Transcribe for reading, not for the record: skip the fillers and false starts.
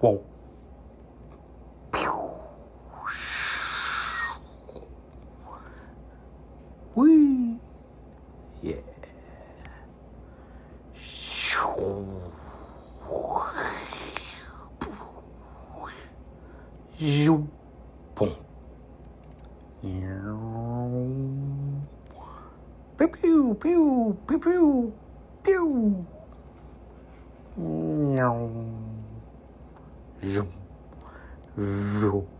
Whoa. Whee. Yeah. Zoom. Boom. Pew pew pew pew pew pew. Zoom. Zoom.